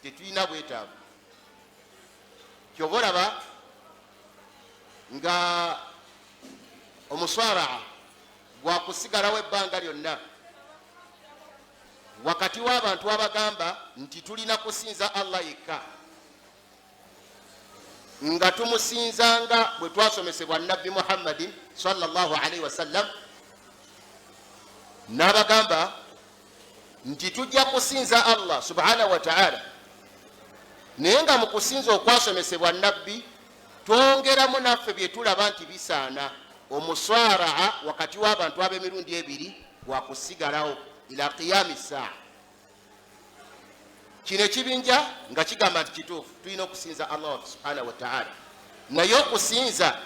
tetulina bwetaavu. Kyoba olaba nga omuswaraa gwakusigalawo ebbanga lyonna wakati w'abantu abagamba nti tulina kusinza Allah yekka, nga tumusinzanga bwe twasomesebwa Nabbi Muhammadin sallallahu alaihi wasallam, n'abagamba nti tujja kusinza Allah subhanahu wa ta'ala, naye nga mu kusinza okwasomesebwa Nabbi twongeramu naffe bye tulaba nti bisaana. Omuswaraa wakati w'abantu ab'emirundi ebiri gwakusigalawo ila qiyami saa. Kino ekibinja nga kigamba nti kituufu, tulina okusinza Allah subhanahu wa ta'ala, naye okusinza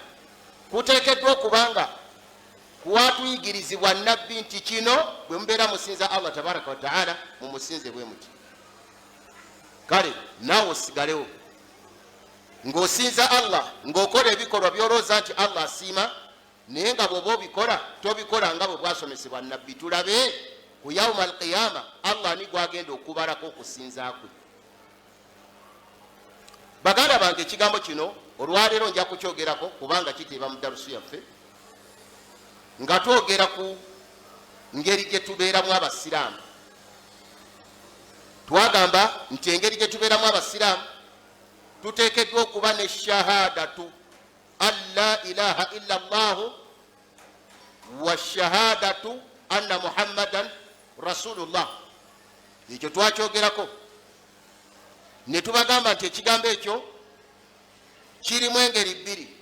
kuteekeddwa okubanga kwatuyigirizibwa Nabbi nti kino bwe mubeera musinza Allah tabaraka wa ta'ala mumusinze bwe muti. Kale naawe osigalewo ng'osinza Allah ng'okola ebikolwa byolooza nti Allah asiima, naye nga bw'oba obikola tobikola nga bwe bwasomesebwa Nabbi. Tulabe ku yawma al-qiyama Allah ni gwagenda okubalako okusinza kwe. Baganda bange, ekigambo kino olwaleero nja kukyogerako kubanga kiteeba mu darusu yaffe, nga twogera ku ngeri gye tubeeramu abasiraamu. Twagamba nti engeri gye tubeeramu abasiraamu tuteekeddwa okuba ne shahadatu an la ilaha illa Allah wa shahadatu anna Muhammadan rasulullah. Ekyo twakyogerako ne tubagamba nti ekigambo ekyo kirimu engeri bbiri.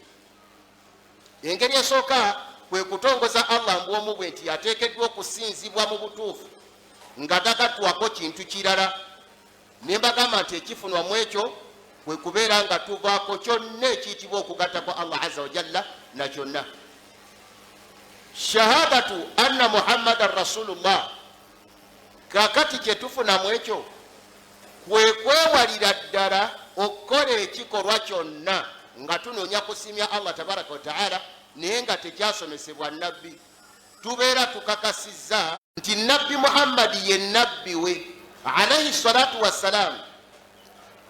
Engeri esooka kwe kutongoza Allah mbwomu bwe nti yateekeddwa okusinzibwa mu butuufu nga tagatwako kintu kirala. Ne mbagamba nti ekifunwa mu ekyo kwe kubeera nga tuvaako kyonna ekiyitibwa okugatta kwa Allah azza wa jalla na kyonna. Shahadatu anna Muhammadan rasulullah, kakati kyetufuna mu ekyo kwe kwewalira ddala okukola ekikolwa kyonna nga tunoonya kusimya Allah tabaraka wa ta'ala, naye nga tekyasomesebwa Nabbi. Tubeera tukakasizza nti Nabbi Muhammadi ye Nabbi we alaihi salatu wassalam,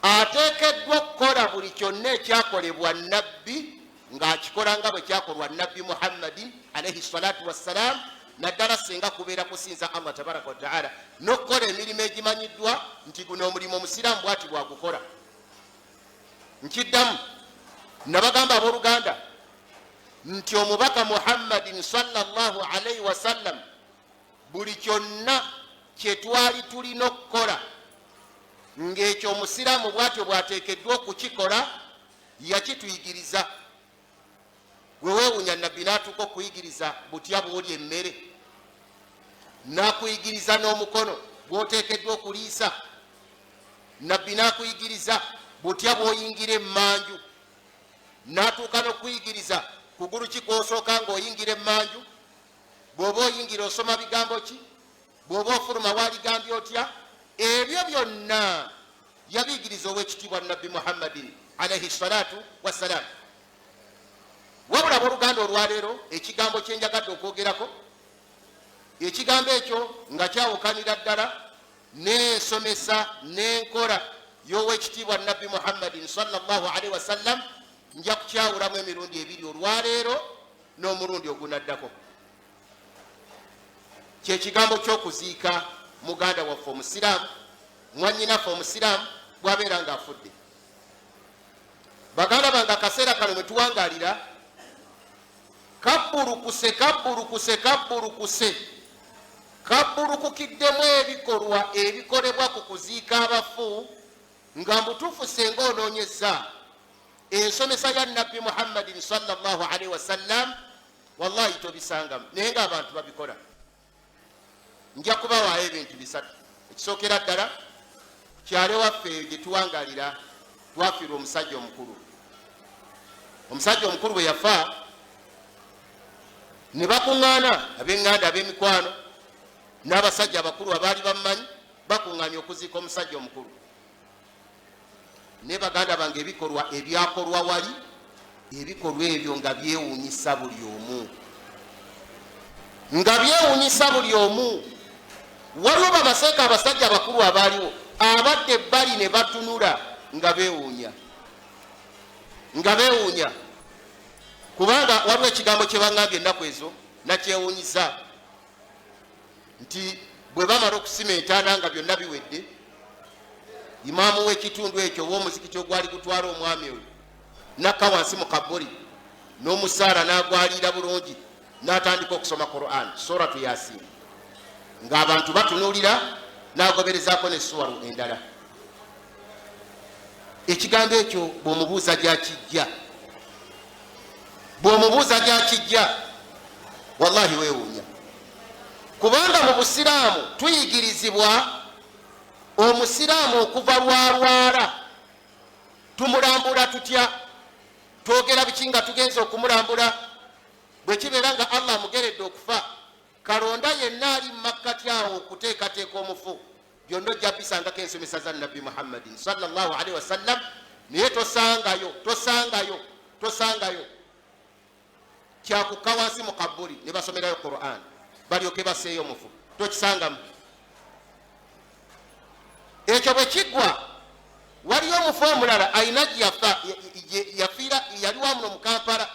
ateekeddwa okukola buli kyonna ekyakolebwa Nabbi ng'akikola nga bwe kyakolwa Nabbi Muhammadin alaihi salatu wassalam, naddala singa kubeera kusinza Allah tabaraka wa ta'ala n'okukola emirimu egimanyiddwa nti guno omulimu omusiraamu bw'ati bwagukola. Nkiddamu nabagamba abooluganda nti omubaka Muhammadin sallallahu alaihi wasallam buli kyonna kye twali tulina okukola ng'ekyo omusiraamu bw'atyo bw'ateekeddwa okukikola yakituyigiriza. Gwe weewunya Nabbi n'atuuka okuyigiriza butya bw'olya emmere, n'akuyigiriza n'omukono bw'oteekeddwa okuliisa. Nabbi n'akuyigiriza butya bw'oyingira emmanju, n'atuuka n'okuyigiriza kugulu ki kw'osooka ng'oyingira emmanju, bw'oba oyingira osoma bigambo ki, bw'oba ofuluma waaligambye otya. Ebyo byonna yabiyigiriza ow'ekitiibwa Nabbi Muhammadin alaihi salatu wassalam. Wabula abooluganda olwaleero ekigambo kye njagadde okwogerako, ekigambo ekyo nga kyawukanira ddala n'ensomesa n'enkola y'ow'ekitiibwa Nabbi Muhammadin sallallahu alaihi wasallam, nja kukyawulamu emirundi ebiri olwaleero n'omulundi ogunaddako. Kyekigambo ky'okuziika muganda waffe omusiraamu, mwannyinaffe omusiraamu bw'abeera ng'afudde. Baganda bange, akaseera kano mwe tuwangaalira kabburukukiddemu ebikolwa ebikolebwa ku kuziika abafu, nga mbutuufu senga onoonyeza ensomesa ya Nabbi Muhammadin sallallahu alaihi wasallam, wallahi tobisangamu, naye ng'abantu babikola. Nja kubawaayo ebintu bisatu. Ekisookera ddala, kyale waffe gye tuwangaalira twafiirwa omusajja omukulu. Omusajja omukulu bwe yafa ne bakuŋŋaana ab'eŋŋanda ab'emikwano n'abasajja abakulu abaali bamumanyi bakuŋŋaanya okuziika omusajja omukulu. Ne baganda bange, ebikolwa ebyakolwa wali, ebikolwa ebyo nga byewuunyisa buli omu, nga byewuunyisa buli omu. Waliwo bamaseeka abasajja abakulu abaaliwo abadde bali ne batunula nga beewuunya kubanga waliwo ekigambo kye baŋŋambye ennaku ezo nakyewuunyisa nti bwe bamala okusima entaana nga byonna biwedde, imaamu w'ekitundu ekyo ow'omuzikiti ogwali gutwala omwami oyo nakka wansi mu kabuli n'omusaala n'agwaliira bulungi n'atandika okusoma Quran suratu Yasin ng'abantu batunuulira n'agoberezaako n'essuwaru endala. Ekigambo ekyo bw'omubuuza gyakijja wallahi weewuunya kubanga mu busiraamu tuyigirizibwa omusiraamu okuva lwalwala tumulambula tutya, twogera biki nga tugenza okumulambula. Bwe kibeera nga Allah amugeredde okufa, kalonda yenna ali mu makkati awo okuteekateeka omufu, byonna ojja bisangako ensomesa za Nabbi Muhammadin sallallahu alaihi wasallam, naye tosangayo kyakukka wansi mu kabuli ne basomerayo Quran balyoke baseeyo omufu, tokisangamu. Ekyo bwe kiggwa, waliyo omufu omulala ayina yafiira, yali wamuno mu Kampala,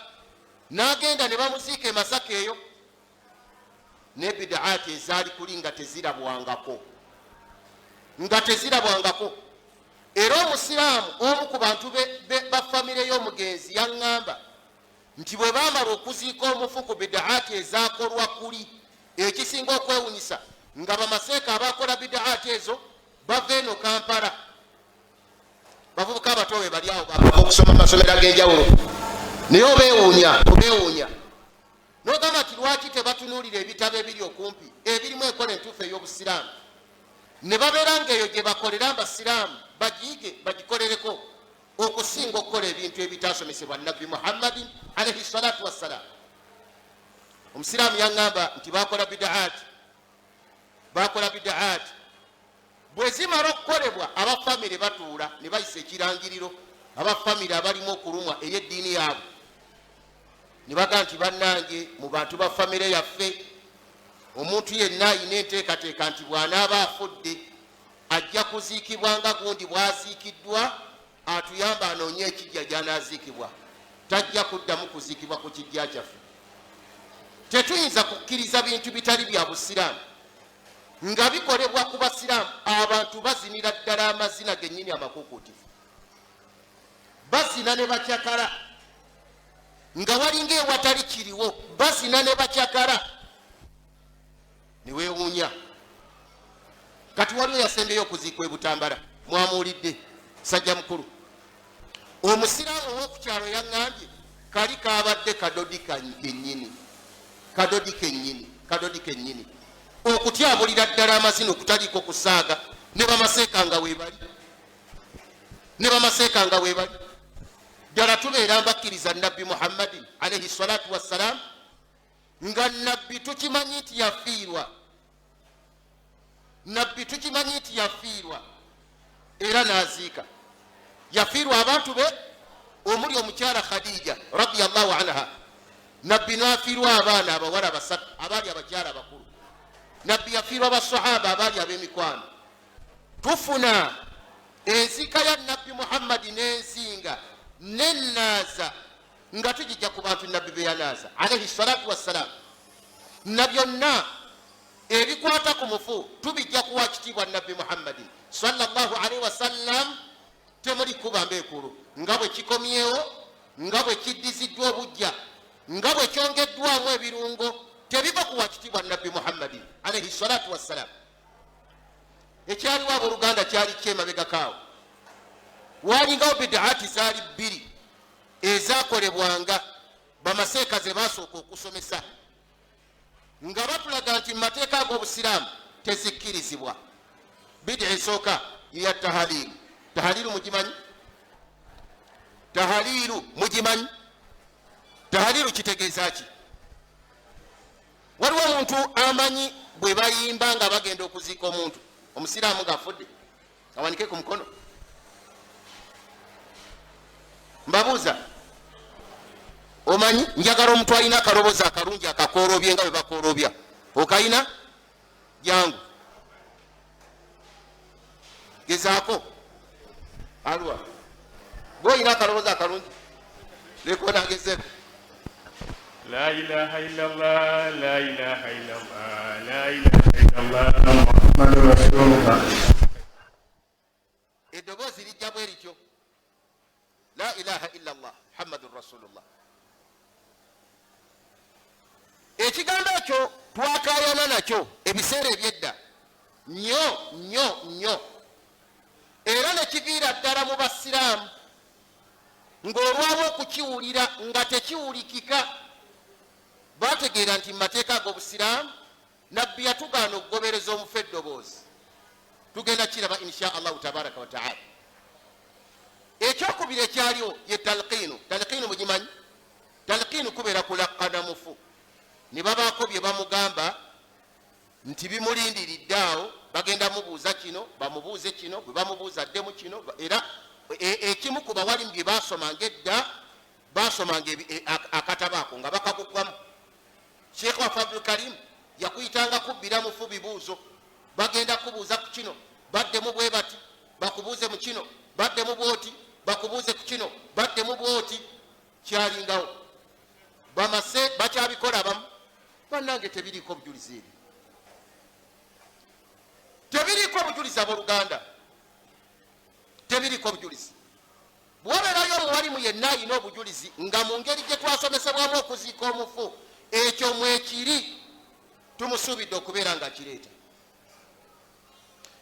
n'agenda ne bamuziika e Masaka eyo, ne bidaati ezaali kuli nga tezirabwangako. Era omusiraamu omu ku bantu ba famire y'omugenzi yaŋŋamba nti bwe baamala okuziika omufu ku bidaati ezaakolwa kuli, ekisinga okwewunyisa nga bamaseeka abakola bidaati ezo bava eno Kampala, bavubuka abato be bali awo okusoma amasomero ag'enjawulo, naye obeewuunya n'ogamba nti lwaki tebatunuulira ebitabo ebiri okumpi ebirimu enkola entuufu ey'obusiraamu, ne babeera ng'eyo gye bakolera abasiraamu bagiige bagikolereko okusinga okukola ebintu ebitaasomesebwa Nabbi Muhammadin alaihi salatu wassalam. Omusiraamu yaŋŋamba nti bakola bidaati bwe zimala okukolebwa, abafamire batuula ne bayisa ekirangiriro, abafamire abalimu okulumwa ey'eddiini yaabwe ne bagaa nti bannange, mu bantu ba famire yaffe omuntu yenna ayina enteekateeka nti bw'anaaba afudde ajja kuziikibwa nga gundi bw'aziikiddwa, atuyamba anoonye ekijja gy'anaaziikibwa, tajja kuddamu kuziikibwa ku kijja kyaffe. Tetuyinza kukkiriza bintu bitali bya busiraamu nga bikolebwa ku basiraamu. Abantu bazinira ddala amazina gennyini amakuukutifu, bazina ne bakyakala nga walinga ewatali kiriwo, bazina ne bakyakala. Ne weewuunya kati waliwo yasembeyo okuziikwa e Butambala, mwamuwulidde sajja mukulu. Omusiraamu ow'okukyalo yaŋŋambye kali kaabadde kadodi kennyini okutyabulira ddala amazina okutaliiko kusaaga, ne bamaseekanga weebali ddala. Tubeera mbakkiriza Nabbi Muhammadin alaihi salatu wassalam, nga nabbi tukimanyi nti yafiirwa, era n'aziika. Yafiirwa abantu be, omuli omukyala Khadija radiyallahu anha. Nabbi n'afiirwa abaana abawala basatu abaali abakyala abakulu. Nabbi yafiirwa basahaba abaali ab'emikwano. Tufuna ensika ya Nabbi Muhammadi n'ensinga n'ennaaza nga tugijja ku bantu Nabbi be yanaaza alaihi salatu wassalam, na byonna ebikwata ku mufu tubijja kuwa kitiibwa Nabbi Muhammadin sallallahu alaihi wasallam. Temuli kuba mbeekulu nga bwe kikomyewo, nga bwe kiddiziddwa obujja, nga bwe kyongeddwamu ebirungo, tebiva kuwa kitiibwa Nabbi Muhammadin alaihi salatu wassalam. Ekyaliwo abooluganda kyali kyemabegakaawo, walingawo bidaati zaali bbiri ezaakolebwanga bamaseeka ze baasooka okusomesa, nga batulaga nti mu mateeka ag'obusiraamu tezikkirizibwa. Bidi esooka ya tahaliiru. Tahaliiru mugimanyi? Tahaliiru kitegeeza ki? Waliwo omuntu amanyi bwe bayimba nga bagenda okuziika omuntu, omusiraamu ng'afudde, awanike ku mukono? Mbabuuza, omanyi? Njagala omuntu alina akaloboozi akalungi akakoolobye nga bwe bakoolobya. Okayina? Jangu gezaako alwa boyina akalowooza akalungi leko nagezeeko La ilaha illallah, la ilaha illallah, la ilaha illallah, Muhammadur Rasulullah. Eddoboozi lijja bwe lityo, la ilaha illallah Muhammadur Rasulullah. Ekigambo ekyo twakaayana nakyo ebiseera ebyedda nnyo era ne kiviira ddala mu basiraamu ng'olwawo okukiwulira nga tekiwulikika bategeera nti mu mateeka ag'obusiraamu nabbi yatugaana okugobereza omufu eddoboozi. Tugenda kiraba insha allahu tabaraka wa taala. Ekyokubiri ekyaliwo ye talqiinu mugimanyi? Talqiinu kubeera kulakkana mufu ne babaako bye bamugamba nti bimulindiridde awo, bagenda mubuuza kino bamubuuze kino, bwe bamubuuza ddemu kino, era ekimu ku bawalimu bye basomanga edda basomanga akatabo ako nga bakakugwamu. Sheikh wa Abdul Karim yakuyitanga kubbira mufu bibuuzo, bagenda kubuuza ku kino baddemu bwe bati, bakubuuze mu kino baddemu bwoti, bakubuuze ku kino baddemu bwoti. Kyalingawo bamase bakyabikola bamu, bannange tebiriiko bujulizi ebyo, tebiriiko bujulizi abooluganda, tebiriiko bujulizi. Bwobeerayo omuwalimu yenna alina obujulizi nga mu ngeri gye twasomesebwamu okuziika omufu, ekyo mwekiri tumusuubidde okubeera nga kireeta.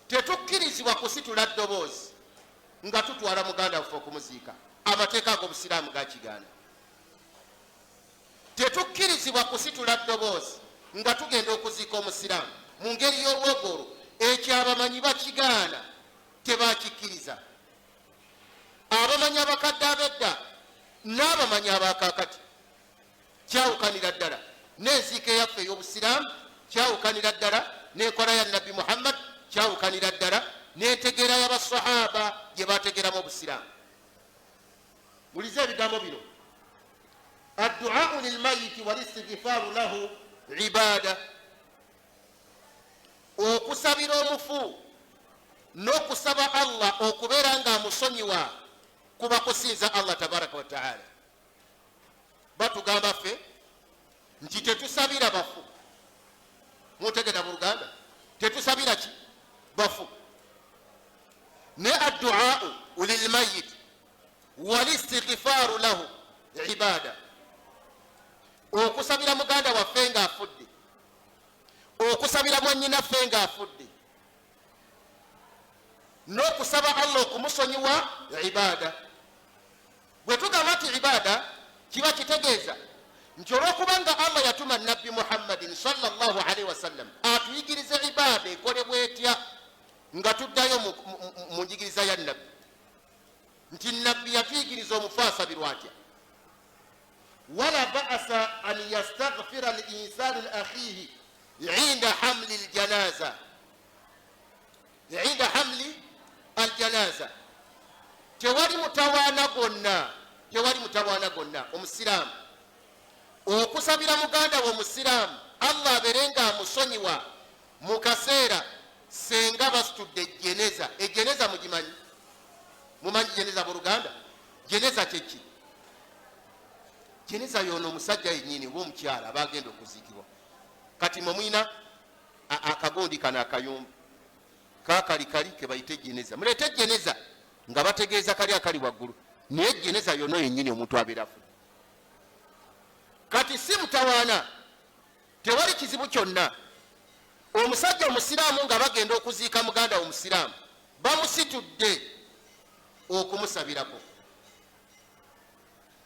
Tetukkirizibwa kusitula ddoboozi nga tutwala muganda waffe okumuziika, amateeka ag'obusiraamu gakigaana. Tetukkirizibwa kusitula ddoboozi nga tugenda okuziika omusiraamu mu ngeri y'olwogolo, ekyo abamanyi bakigaana, tebakikkiriza. Abamanyi abakadde ab'edda n'abamanyi abakakati kyawukanira ddala, n'enziika eyaffe ey'obusiraamu kyawukanira ddala, n'enkola ya nabbi Muhammad kyawukanira ddala, n'entegeera y'abasahaba gye bategeeramu obusiraamu. Mulize ebigambo bino: addu'aau lilmayiti walistighfaaru lahu ibaada. Okusabira omufu n'okusaba Allah okubeera nga amusonyiwa kuba kusinza Allah tabaraka wa taala. Batugamba ffe nti tetusabira bafu, mutegeera mu Luganda, tetusabira ki bafu. Ne addu'aau lilmayiti walistighfaaru lahu ibaada. Okusabira muganda waffe ng'afudde, okusabira mwannyinaffe ng'afudde, n'okusaba Allah okumusonyiwa ibaada. Bwe tugamba nti ibaada kiba kitegeeza nti olw'okubanga Allah yatuma nabbi Muhammadin sallallahu alaihi wasallam atuyigirize ibaada ekolebwa etya, nga tuddayo mu njigiriza ya nabbi nti nabbi yatuyigiriza omufu asabirwa atya. Wala ba'asa an yastaghfira al-insanu li akhihi inda hamli al-janaza, inda hamli al-janaza. Tewali mutawaana gonna omusiraamu okusabira muganda we omusiraamu Allah abeere nga amusonyiwa mu kaseera senga basitudde jeneza. Ejeneza mugimanyi? Mumanyi jeneza mu Luganda? Jeneza kyeki? Jeneza yono omusajja yennyini oba omukyala aba agenda okuziikibwa. Kati mwe mwina akagondi kano akayumba kakalikali ke bayite jeneza. Muleete jeneza nga bategeeza kali akali waggulu, naye jeneza yono yennyini omuntu abeera afudde. Kati si mutawaana, tewali kizibu kyonna. Omusajja omusiraamu nga bagenda okuziika muganda omusiraamu bamusitudde okumusabirako.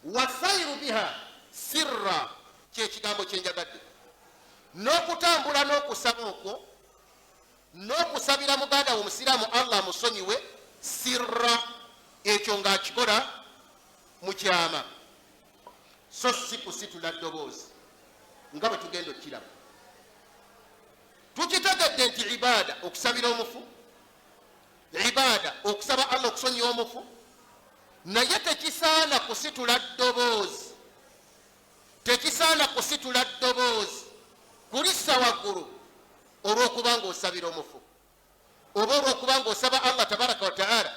Wasairu biha sirra, kyekigambo kyenjagadde. N'okutambula n'okusaba okwo, n'okusabira muganda omusiraamu Allah amusonyiwe sirra, ekyo ng'akikola mu kyama, so si kusitula ddoboozi nga bwe tugenda okiraba. Tukitegedde nti ibaada okusabira omufu, ibaada okusaba Allah okusonyiwa omufu, naye tekisaana kusitula ddoboozi, tekisaana kusitula ddoboozi kulissa waggulu olw'okubanga osabira omufu. oba olwokubanga osaba allah tabaraka wataala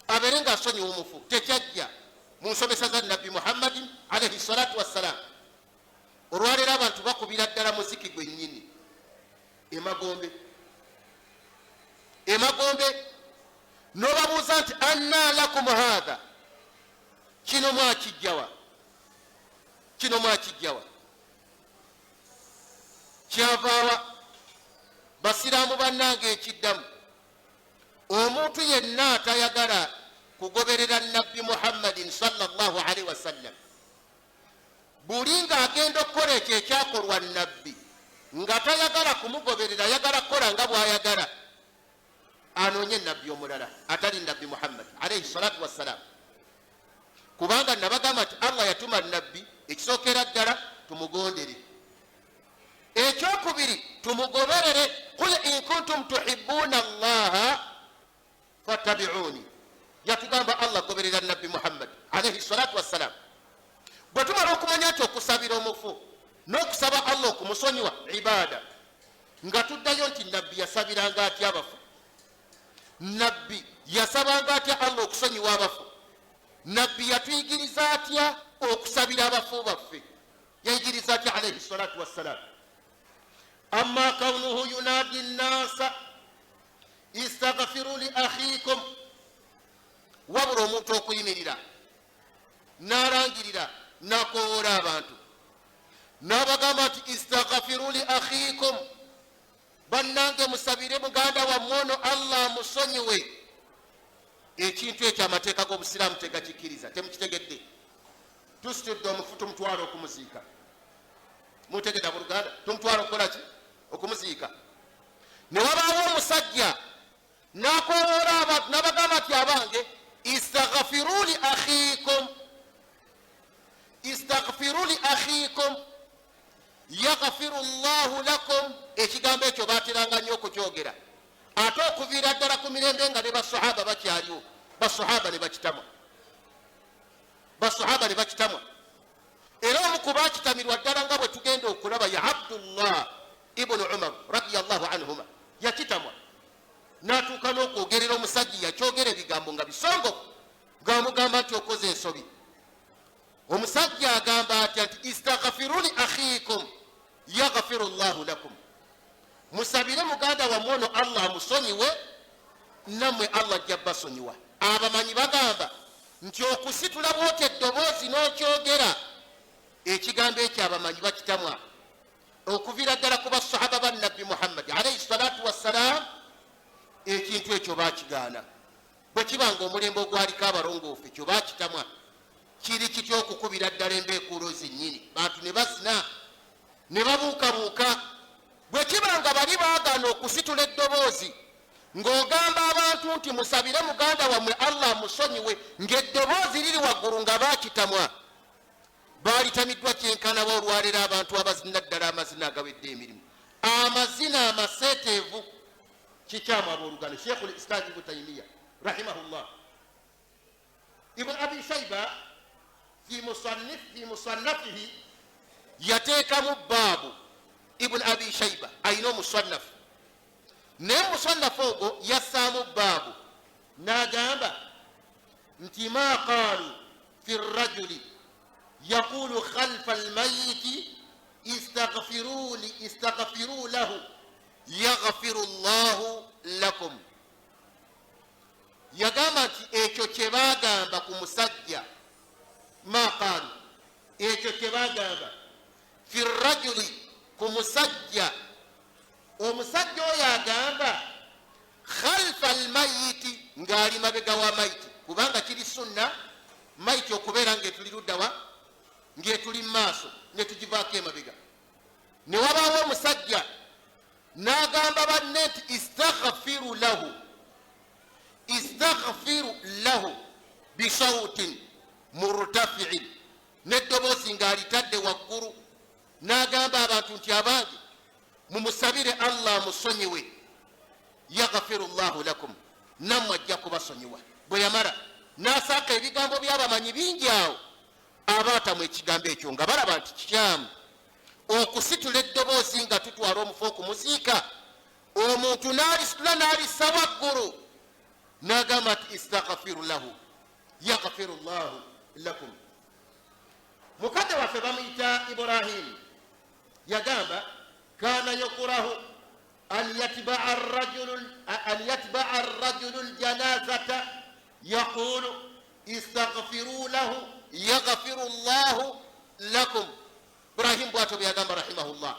abeere nga asonyiwa omufu tekyajja mu nsomesa za nabbi muhammadin alaihi salatu wassalam. olwaleero abantu bakubira ddala muziki gwennyini emagombe nobabuuza nti anna lakum hatha, kino mwakijjawa kyavaawa? basiraamu bannange ekiddamu, omuntu yenna atayagala kugoberera nabbi muhammadin sallallahu alaihi wasallam, buli ng'agenda okukola ekyo ekyakolwa nabbi nga tayagala kumugoberera, ayagala kukola nga bw'ayagala, anoonye nabbi omulala atali nabbi muhammad alaihi salatu wassalam. kubanga nabagamba nti allah yatuma nabbi, ekisookera ddala tumugondere, ekyokubiri tumugoberere. qul in kuntum tuhibbuna allaha fattabi'uni, yatugamba allah goberera nabbi muhammad alaihi salatu wassalam. bwe tumala okumanya nti okusabira omufu n'okusaba allah okumusonyiwa ibaada, nga tuddayo nti nabbi yasabiranga atya abafu, nabbi yasabanga atya allah okusonyiwa abafu, nabbi yatuyigiriza atya okusabira abafu baffe, yayigiriza atya alaihi salatu wassalam. amma kaunuhu yunadi nnasa istaghfiru li akhikum, wabula omuntu okuyimirira n'alangirira n'akowoola abantu n'abagamba nti istaghfiru li akhikum, bannange musabire muganda wammwe ono allah amusonyiwe. ekintu ekyo amateeka g'obusiraamu tegakikkiriza. temukitegedde? tusitudde omufu tumutwala okumuziika, mutegedda mu luganda, tumutwala okukola ki? okumuziika. ne wabaawo omusajja n'akowoola abantu n'abagamba nti abange istaghfiru li akhikum, istaghfiru li akhikum yaghfiru llahu lakum. ekigambo ekyo bateranga nnyo okukyogera, ate okuviira ddala ku mirembe nga ne basahaba bakyaliwo, basahaba ne bakitamwa, era omu ku bakitamirwa ddala nga bwe tugenda okulaba ya abdullah ibunu umar radiyallahu anhuma, yakitamwa n'atuuka n'okwogerera omusajja yakyogera ebigambo nga bisongovu, ng'amugamba nti okoze ensobi. omusajja agamba atya nti istaghfiru li akhikum yaghfiru llahu lakum, musabire muganda wammwe ono allah amusonyiwe, nammwe allah ajja basonyiwa. abamanyi bagamba nti okusitula bwoti eddoboozi n'okyogera, ekigambo ekyo abamanyi bakitamwa, okuviira ddala ku basahaba ba nabbi muhammadi alaihi salatu wassalam. ekintu ekyo bakigaana. bwe kibanga omulembe ogwaliko abalongoofu ekyo bakitamwa. kiri kitya okukubira ddala embeekuulo zennyini, bantu ne bazina ne babuukabuuka. bwe kibanga bali baagaana okusitula eddoboozi ng'ogamba abantu nti musabire muganda wammwe allah musonyiwe, ng'eddoboozi liri waggulu nga bakitamwa, baalitamiddwa kyenkanawo. olwaleero abantu abazina ddala amazina agawedde emirimu, amazina amaseeteevu, kikyamu aboolugano. sheikhul islam ibnu taimiya rahimahullah, ibn abi shaiba fi musannafihi yateekamu baabu. ibn abi shaiba ayina omusannafu, naye omusannafu ogwo yassaamu baabu n'agamba nti ma qaalu fi rajuli yaqulu khalfa almayiti istaghfiru lahu yaghfiru llahu lakum. yagamba nti ekyo kye baagamba ku musajja, ma qaalu, ekyo kye baagamba fi rajuli, ku musajja. omusajja oyo agamba khalfa almayiti, ng'ali mabega wa mayiti, kubanga kiri sunna mayiti okubeera ng'etuli luddawa, ng'etuli mu maaso ne tugivaako emabega. ne wabaawo omusajja n'agamba banne nti istaghfiru lahu bisawutin murtafiin, n'eddoboozi ng'alitadde waggulu, n'agamba abantu nti abange mumusabire allah amusonyiwe, yaghfiru llahu lakum, nammwe ajja kubasonyiwa. bwe yamala n'asaaka ebigambo by'abamanyi bingi awo, abaatamu ekigambo ekyo nga balaba nti kikyamu okusitula eddoboozi nga tutwala omufu okumuziika, omuntu n'alisitula n'alissa waggulu n'agamba nti istaghfiru lahu yaghfiru llahu lakum. mukadde waffe bamuyita Ibrahimu yagamba kana yukurahu an yatba'a arrajulu aljanazata yaqulu istaghfiru lahu yaghfiru llahu lakum. Ibrahimu bw'atyo bwe yagamba rahimahullah.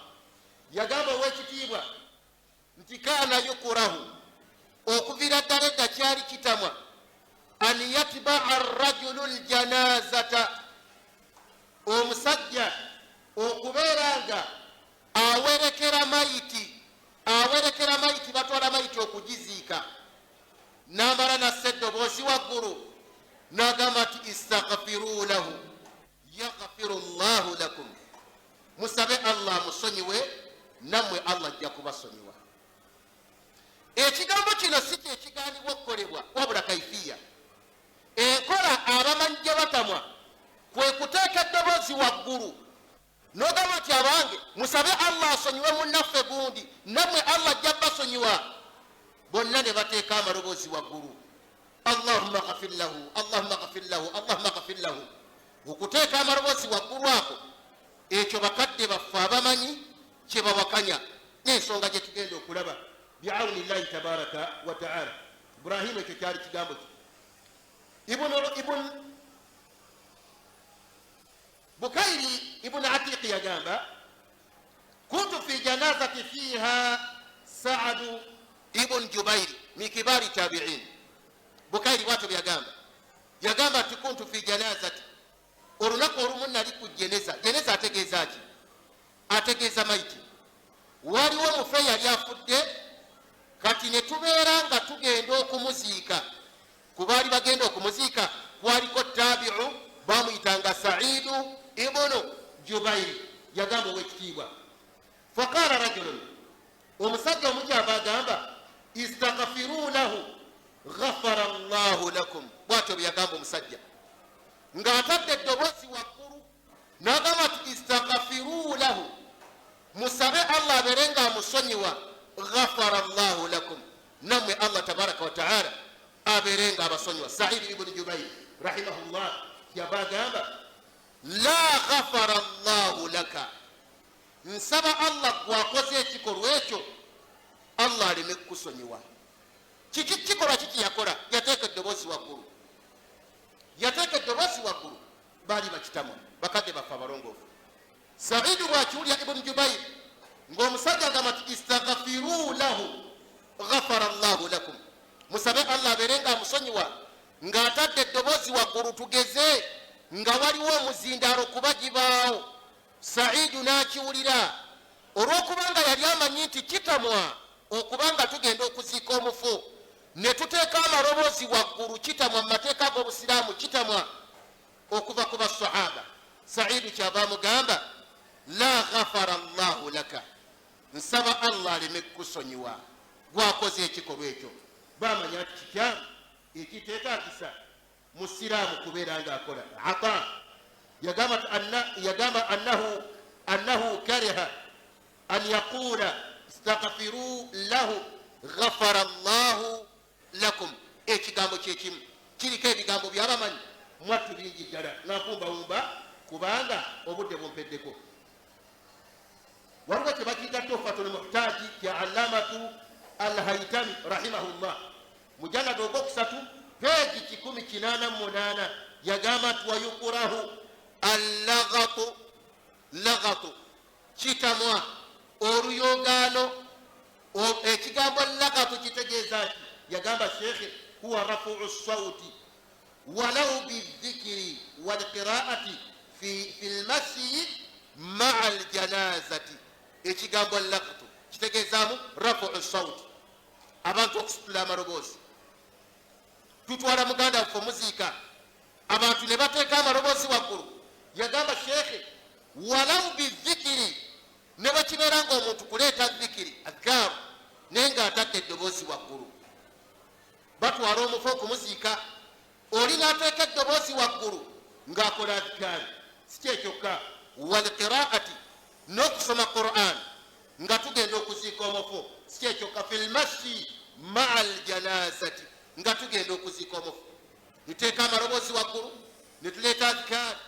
yagamba ow'ekitiibwa nti kana yukurahu okuviira ddala edda kyali kitamwa an yatba'a arrajulu aljanazata omusajja okubeera nga awerekera mayiti batwala mayiti okugiziika n'amala nassa eddoboozi waggulu n'agamba nti istaghfiru lahu yaghfiru llahu lakum. musabe allah musonyiwe nammwe allah ajja kubasonyiwa. ekigambo kino si kyekigaanibwa okukolebwa wabula kaifiya. enkola abamanyi gye batamwa kwe kuteeka eddoboozi waggulu n'ogamba nti abange musabe allah asonyiwe munnaffe gundi nammwe allah ajja basonyiwa. bonna ne bateeka amaloboozi waggulu allahumma ghafir lahu allahumma ghafir lahu allahumma ghafir lahu. okuteeka amaloboozi waggulu ako ekyo bakadde baffe abamanyi kye bawakanya n'ensonga gye tugenda okulaba biawuni llahi tabaraka wa taala. Ibrahimu ekyo kyali kigambo kye. ibn Bukairi ibn Atiq yagamba kuntu fi janazati fiha Saadu ibn Jubairi min kibari tabi'in. Bukairi bw'atyo yagamba ati kuntu fi janazati, olunaku olumu nali ku jeneza. jeneza ategeeza ki? ategeeza maiti. waliwo mufe yali afudde, kati ne tubeera nga tugenda okumuziika. ku baali bagenda okumuziika kwaliko tabi'u bamuyitanga Saidu ibnu Jubairi. yagamba ow'ekitiibwa faqala rajulun, omusajja omukyava agamba istaghfiru lahu ghafara llahu lakum. bw'atyo bwe yagamba omusajja ng'atadde eddoboozi waggulu n'agamba nti istaghfiru lahu, musabe allah abeere nga amusonyiwa, ghafara llahu lakum, nammwe allah tabaraka wa taala abeere nga abasonyiwa. Saidu ibnu Jubairi rahimahullah yaba agamba la ghafara llahu laka, nsaba allah gwakoze ekikolwa ekyo allah aleme kukusonyiwa. kikolwa kiki yakola? yateeka eddoboozi waggulu. baali bakitamwa bakadde baffe abalongoofu. Saidu bwakiwulya ibnu Jubairi ng'omusajja agamba nti istaghfiru lahu ghafara llahu lakum, musabe allah abeere nga amusonyiwa, ng'atadde eddoboozi waggulu. tugeze nga waliwo omuzindaalo kuba gibaawo. Saidu n'akiwulira olw'okubanga yali amanyi nti kitamwa okubanga tugenda okuziika omufu, ne tuteeka amaloboozi waggulu. kitamwa mu mateeka ag'obusiraamu, kitamwa okuva ku basahaba. Saidu kyava amugamba la ghafara llahu laka, nsaba allah aleme kukusonyiwa gwakoze ekikolwa ekyo. bamanya nti kikyamu ekiteetaagisa mu siraamu kubeera ng'akola. Ata yagamba annahu kariha an yaqula istaghfiru lahu ghafara llahu lakum. ekigambo kyekimu, kiriko ebigambo byabamanyi mwattu bingi ddala, nakumbawumba kubanga obudde bumpeddeko. waliwo kye bakiyita tuhfatul muhtaji kya allamatu alhaitami rahimahullah, mujallada ogwokusatu peegi 188 yagamba nti wayukurahu allagatu, kitamwa oluyogaano. ekigambo lagatu kitegeeza ki? yagamba shekhe huwa rafuu sauti walau bidhikiri walqiraati fi lmasyi maa aljanazati. ekigambo lagatu kitegeezaamu rafuu sauti, abantu okusitula amaloboozi. tutwala muganda waffe muziika, abantu ne bateeka amaloboozi waggulu. yagamba shekhe walau bidhikiri, ne bwekibeera nga omuntu kuleeta dhikiri adhikaaru naye ng'atadde eddoboozi waggulu. batwala omufu okumuziika, oli n'ateeka eddoboozi waggulu ng'akola adhikaaru. si kyekyokka walqiraati, n'okusoma Qur'an nga tugenda okuziika omufu. Si ekyo ka fil mashi maa aljanazati, nga tugenda okuziika omufu nituteeka amaloboozi waggulu, nituleeta adhikaari,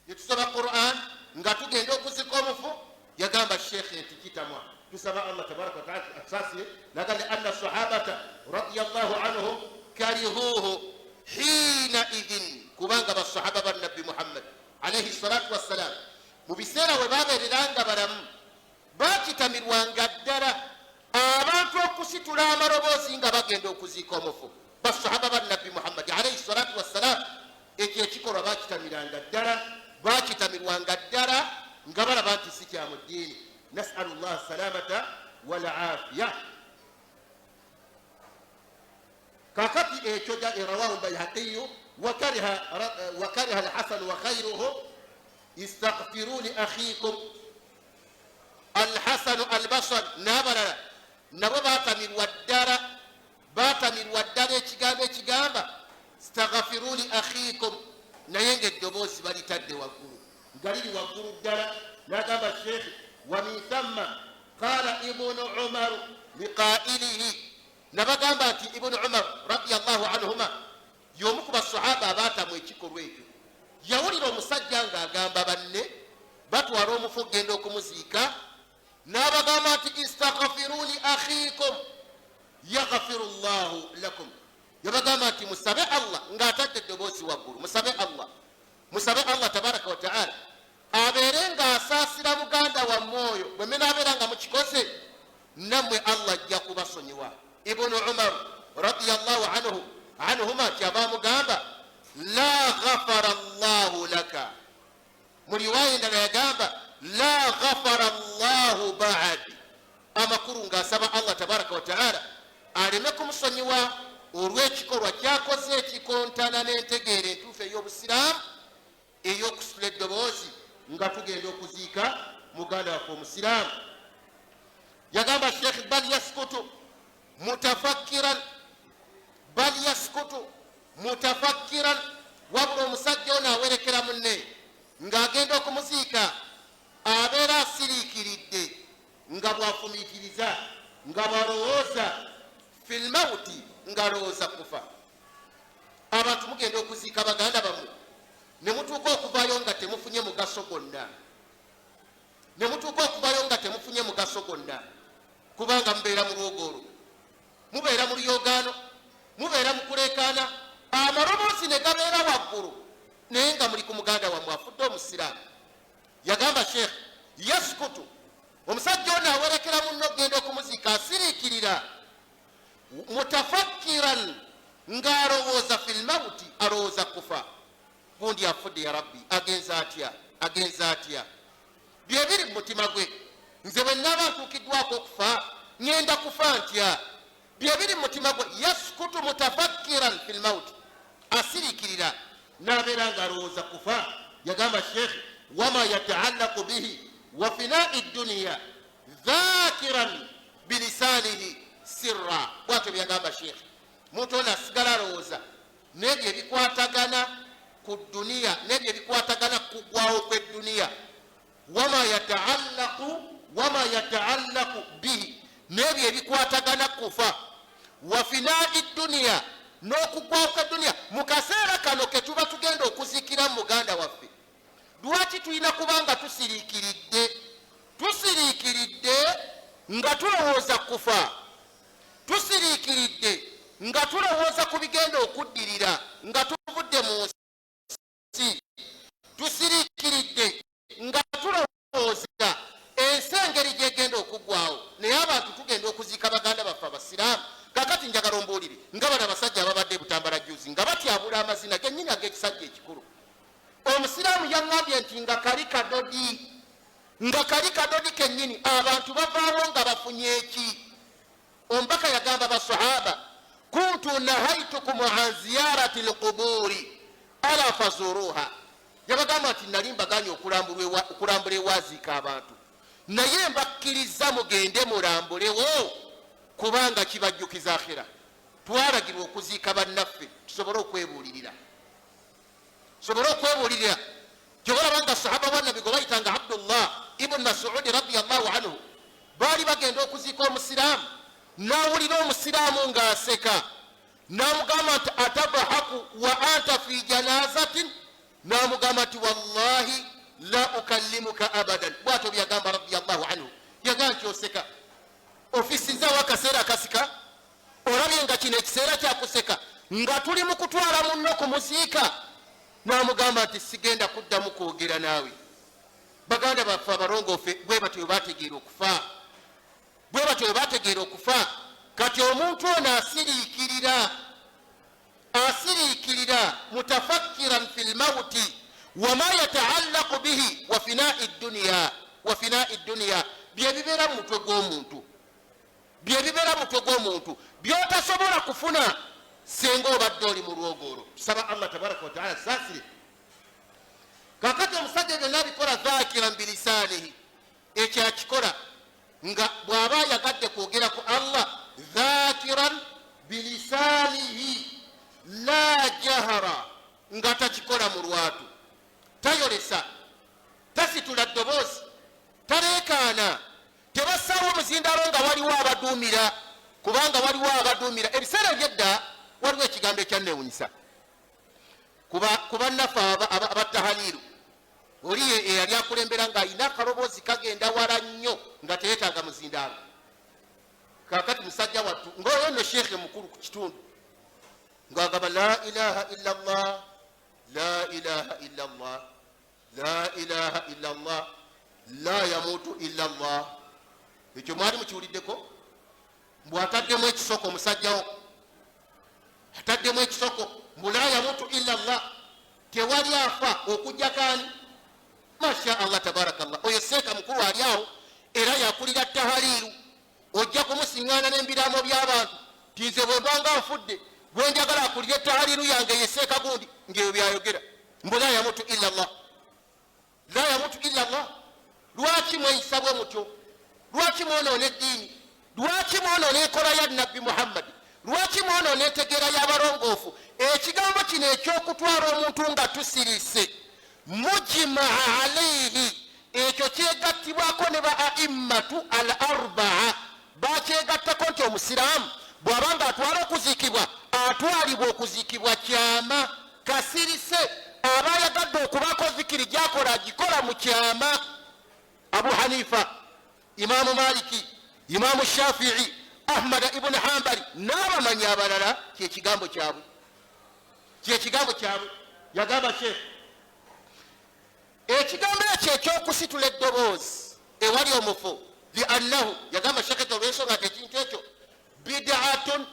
nitusoma Quran nga tugenda okuziika omufu. Yagamba shekhe nti kitamwa, tusaba Allah tabaraka wa taala asasiye nagandi anna sahabata radiyallahu anhum karihuhu hina idhin, kubanga basahaba ba nabbi Muhammad alayhi salatu wassalam mu biseera we babeereranga balamu bakitamirwanga ddala abantu okusitula amaloboozi nga bagenda okuziika omufu. Basahaba ba nabbi Muhammad alayhi salatu wassalam ekyo ekikolwa bakitamiranga ddala, bakitamirwanga ddala nga balaba nti si kya mu ddiini. Nasalu llah salamata wal afiya. kakati ekyo rawahu bayhaqiyu wakariha alhasan wa khayruhu istaghfiru li akhikum. Alhasanu albasar n'abalala nabo batamirwa ddala ekigambo ekigamba staghfiru li akhikum, naye ng'eddoboozi balitadde waggulu, nga liri waggulu ddala. N'agamba shekhi wa min thamma qala ibnu umar liqailihi, nabagamba nti ibnu umar radiyallahu anhuma y'omu ku basahaba abaatamu ekikolwa ekyo. Yawulira omusajja ng'agamba banne batwala omufu genda okumuziika, n'abagamba nti istaghfiru li akhikum yaghfiru llahu lakum. Yabagamba nti musabe Allah ng'atadde eddoboozi waggulu, musabe Allah tabaraka wa taala abeere ng'asaasira muganda wammwe oyo. Bwe munaabeera nga mukikoze nammwe Allah ajja kubasonyiwa. Ibnu umar radiyallahu anhuma kyabamugamba la ghafara llahu laka, mu riwaya endala yagamba la ghafara llahu ba'di, amakulu ng'asaba Allah tabaraka wa taala aleme kumusonyiwa olw'ekikolwa kyakoze ekikontana n'entegeera entuufu ey'obusiraamu ey'okusitula eddoboozi nga tugenda okuziika muganda waffe omusiraamu. Yagamba shekhi bal yaskutu mutafakkiran, wabula omusajja ono awerekera munne ng'agenda okumuziika abeera asiriikiridde nga bwafumiitiriza, nga bwalowooza fil mauti, ng'alowooza kufa. Abantu mugenda okuziika baganda bammwe ne mutuuka okuvaayo nga temufunye mugaso gwonna, kubanga mubeera mu lwogolo, mubeera mu luyogaano, mubeera mu kuleekaana, amaloboozi ne gabeera waggulu, naye nga muli ku muganda wammwe afudde omusiraamu. Yagamba shekh yaskutu, omusajja ono awerekera munno genda okumuziika asiriikirira, mutafakkiran, ng'alowooza fil mauti, alowooza kufa. Gundi afudde ya rabbi, agenza atya bye biri mu mutima gwe, nze bwe nnaaba ntuukiddwako okufa ngenda kufa ntya, bye biri mu mutima gwe. Yaskutu mutafakkiran fil mauti, asiriikirira n'abeera ng'alowooza kufa. Yagamba shekhi wama yataallaqu bihi wa finaa'i dduniya dhakiran bilisanihi sirra. Bwatyo byagamba shekhi, muntu ono asigala alowooza n'ebyo ebikwatagana ku dduniya, n'ebyo ebikwatagana ku kugwawo kw'edduniya. Wama yataallaqu bihi, n'ebyo ebikwatagana kufa. Wa finaa'i dduniya, n'okugwawo kw'edduniya. Mu kaseera kano ke tuba tugenda okuziikira muganda waffe, lwaki tulina kubanga tusiriikiridde nga tulowooza kufa, tusiriikiridde nga tulowooza ku bigenda okuddirira nga tuvudde mu nsi, tusiriikiridde nga tulowooza ensi engeri gyegenda okuggwawo. Naye abantu tugenda okuziika baganda baffe abasiraamu. Kakati njagala ombuulire nga bano abasajja ababadde Butambala juzi nga batyabula amazina gennyini ag'ekisajja ekikulu. Omusiraamu yaŋŋambye nti nga kali kadodi kennyini abantu bavaawo nga bafunye eki. Omubaka yagamba basahaba kuntu nahaitukum an ziyarati lquburi ala fazuruha. Yabagamba nti nali mbaganye okulambula ewaziika abantu, naye mbakkiriza mugende mulambulewo kubanga kibajjukiza akhira. Twalagirwa okuziika bannaffe tusobole okwebuulirira, kyobalaba nga sahaba wa nabi gwe bayitanga Abdullah ibn Mas'ud radiyallahu anhu baali bagenda okuziika omusiraamu nawulira omusiraamu ng'aseka namugamba nti atadhaku wa anta fi janazatin namugamba nti wallahi la ukallimuka abadan bwato byagamba radiyallahu anhu yagamba nti oseka ofisizawo akaseera akasika olabye nga kino ekiseera kyakuseka nga tuli mu kutwala munno ku musiika namugamba nti sigenda kuddamu kwogera naawe baganda baffe abalongoofe bwe batyo bwe bategeera okufa bwe batyo bwe bategeera okufa kati omuntu ono asiriikirira mutafakkiran fi lmauti wama yataallaqu bihi wa finai dduniya byebibeera mu mutwe gw'omuntu byebibeera mu mutwe gw'omuntu byotasobola kufuna senga obadde oli mu lwogolo tusaba allah tabaraka wataala saasire kakati omusajja byonna abikola dhakiran bilisaanihi ekyo akikola nga bw'aba yagadde kwogera ku allah dhakiran bilisaanihi la jahara nga takikola mu lwatu tayolesa tasitula ddoboozi taleekaana tebassaawo omuzindalo nga waliwo abaduumira kubanga waliwo abaduumira ebiseera ebyedda waliwo ekigambo ekyannewunyisa ku bannaffe abatahaliiru oli eyali akulembera ng'alina akaloboozi kagenda wala nnyo nga teyeetaaga muzindaalo kakati musajja wattu ng'oyo nno sheekhe mukulu ku kitundu ng'agamba la ilaha illa llah la ilaha illa llah la ilaha illa llah la yamuutu illa llah ekyo mwali mukiwuliddeko mbw ataddemu ekisoko omusajjawo ataddemu ekisoko mbu la yamuutu illa llah tewali afa okujja kaani masha allah tabarakallah oyo seeka mukulu ali awo era yakulira tahaliiru ojja kumusiŋŋaana n'embiraamo by'abantu tinze bwe mbanga nfudde bwe njagala akulire tahaliiru yange yeseeka gundi ng'eyo byayogera mbu la yamuutu illa llah la yamuutu illa llah lwaki mweyisa bwe mutyo lwaki mwonoona eddiini lwaki mwonoona enkola ya nabbi muhammadi lwaki mwonoona entegeera y'abalongoofu ekigambo kino eky'okutwala omuntu nga tusiriise mujimaa alaihi ekyo kyegattibwako ne ba aimmatu al arbaa bakyegattako nti omusiraamu bw'abanga atwala okuziikibwa atwalibwa okuziikibwa kyama kasirise aba ayagadde okubaako zikiri gyakola agikola mu kyama abu hanifa imaamu maliki imaamu shafii ahmada ibuni hambali n'abamanyi abalala kyekigambo kyabwe yagamba sheekh ekigambo ekyo ekyokusitula eddoboozi ewali omufu liannahu yagamba shekete olw'ensonga nti ekintu ekyo bidaatun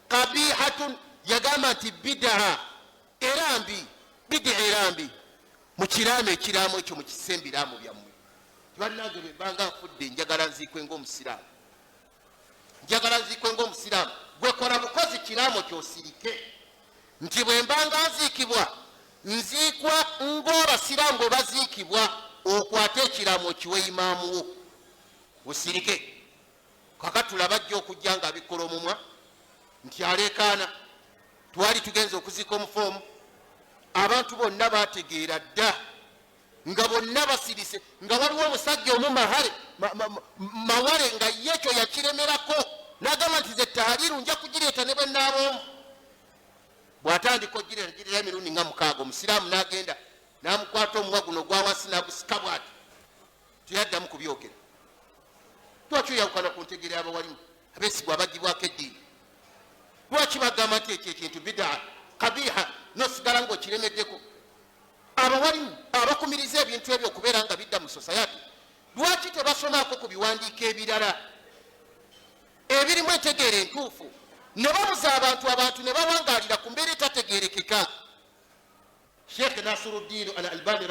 kabihatun yagamba nti bidaa erambi bidaa erambi mukiraamo ekiraamo ekyo mukise embiraamu byammwe tibannange bembanga nfudde njagala nziikwe ng'omusiraamu gwekola bukozi kiraamo kyosirike nti bwe mbanga nziikibwa nziikwa ng'abasiraamu bwe baziikibwa okwate ekiraamo kiwe imaamuwo osirike kakatula bajja okujja nga bikola omumwa nti aleekaana twali tugenza okuziika omufoomu abantu bonna bategeera dda nga bonna basirise nga waliwo omusajja omu mawale nga ye ekyo yakiremerako n'agamba nti ze tahaliiru nja kugireeta ne bwe naaboomu bw'atandika ogireeta emirundi nga 6 omusiraamu n'agenda n'amukwata omuwa guno gwa wansi n'agusika bw'ati teyaddamu kubyogera lwaki oyawukana ku ntegeera y'abawalimu abeesigwa abagibwako eddiini lwaki bagamba nti ekyo ekintu bidaa kabiha nosigala ng'okiremeddeko abawalimu abakumiriza ebintu ebyo okubeera nga bidda mu sosayati lwaki tebasomaako ku biwandiiko ebirala ebirimu entegeera entuufu ne babuza abantu ne bawangaalira ku mbeera etategeerekeka sheekh nasiruddin al albani